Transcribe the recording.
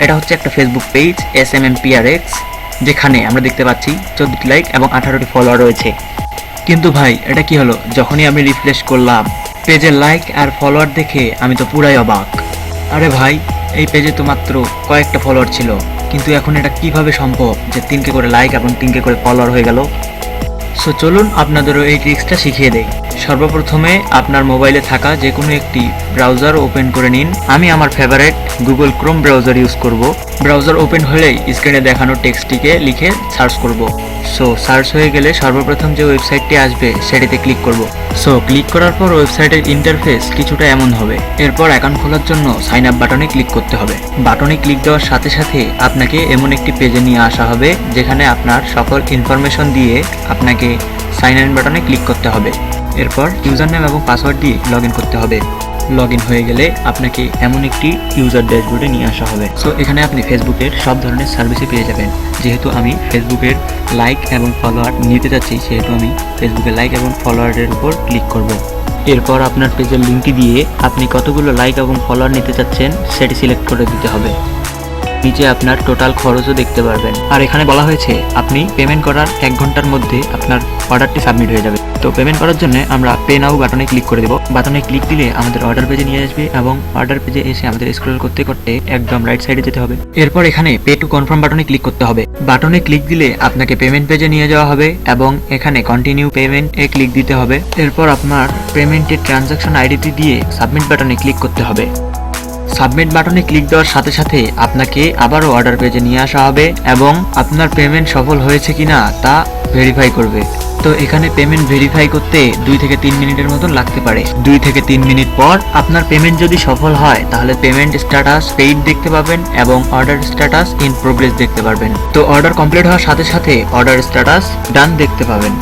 এটা হচ্ছে একটা ফেসবুক পেজ SMMPRX, যেখানে আমরা দেখতে পাচ্ছি 14টি লাইক এবং 18টি ফলোয়ার রয়েছে। কিন্তু ভাই এটা কি হলো, যখনই আমি রিফ্রেশ করলাম পেজের লাইক আর ফলোয়ার দেখে আমি তো পুরাই অবাক। আরে ভাই, এই পেজে তো মাত্র কয়েকটা ফলোয়ার ছিল, কিন্তু এখন এটা কিভাবে সম্ভব যে 3কে করে লাইক এবং 3কে করে ফলোয়ার হয়ে গেল। সো চলুন আপনাদেরও এই ট্রিক্সটা শিখিয়ে দেই। সর্বপ্রথমে আপনার মোবাইলে থাকা যে কোনো একটি ব্রাউজার ওপেন করে নিন। আমি আমার favourite Google Chrome browser use করব। ব্রাউজার ওপেন হলেই স্ক্রিনে দেখানো টেক্সটটিকে লিখে সার্চ করব। সো সার্চ হয়ে গেলে সর্বপ্রথম যে ওয়েবসাইটটি আসবে সেটিতে ক্লিক করব। সো ক্লিক করার পর ওয়েবসাইটের ইন্টারফেস কিছুটা এমন হবে। এরপর অ্যাকাউন্ট খোলার জন্য সাইন আপ বাটনে ক্লিক করতে হবে। বাটনে ক্লিক দেওয়ার সাথে সাথে আপনাকে এমন একটি পেজে নিয়ে আসা হবে যেখানে আপনার সকল ইনফরমেশন দিয়ে আপনাকে সাইন ইন বাটনে ক্লিক করতে হবে। এরপর ইউজার নেম এবং পাসওয়ার্ড দিয়ে লগ ইন করতে হবে। লগ ইন হয়ে গেলে আপনাকে এমন একটি ইউজার ড্যাশবোর্ডে নিয়ে আসা হবে। সো এখানে আপনি ফেসবুকের সব ধরনের সার্ভিসই পেয়ে যাবেন। যেহেতু আমি ফেসবুকের লাইক এবং ফলোয়ার নিতে চাচ্ছি, সেহেতু আমি ফেসবুকের লাইক এবং ফলোয়ারের উপর ক্লিক করব। এরপর আপনার পেজের লিঙ্কটি দিয়ে আপনি কতগুলো লাইক এবং ফলোয়ার নিতে চাচ্ছেন সেটি সিলেক্ট করে দিতে হবে। নিচে আপনার টোটাল খরচও দেখতে পারবেন। আর এখানে বলা হয়েছে আপনি পেমেন্ট করার 1 ঘন্টার মধ্যে আপনার অর্ডারটি সাবমিট হয়ে যাবে। তো পেমেন্ট করার জন্য আমরা পে নাও বাটনে ক্লিক করে দেব। বাটনে ক্লিক দিলে আমাদের অর্ডার পেজে নিয়ে আসবে এবং অর্ডার পেজে এসে আমাদের স্ক্রল করতে করতে একদম রাইট সাইডে যেতে হবে। এরপর এখানে পে টু কনফার্ম বাটনে ক্লিক করতে হবে। বাটনে ক্লিক দিলে আপনাকে পেমেন্ট পেজে নিয়ে যাওয়া হবে এবং এখানে কন্টিনিউ পেমেন্ট এ ক্লিক দিতে হবে। এরপর আপনার পেমেন্টের ট্রানজাকশন আইডিটি দিয়ে সাবমিট বাটনে ক্লিক করতে হবে। সাবমিট বাটনে ক্লিক দেওয়ার সাথে সাথে আপনাকে আবারও অর্ডার পেজে নিয়ে আসা হবে এবং আপনার পেমেন্ট সফল হয়েছে কিনা তা ভেরিফাই করবে। তো এখানে পেমেন্ট ভেরিফাই করতে 2 থেকে 3 মিনিটের মতন লাগতে পারে। 2 থেকে 3 মিনিট পর আপনার পেমেন্ট যদি সফল হয় তাহলে পেমেন্ট স্ট্যাটাস পেইড দেখতে পাবেন এবং অর্ডার স্ট্যাটাস ইন প্রোগ্রেস দেখতে পারবেন। তো অর্ডার কমপ্লিট হওয়ার সাথে সাথে অর্ডার স্ট্যাটাস ডান দেখতে পাবেন।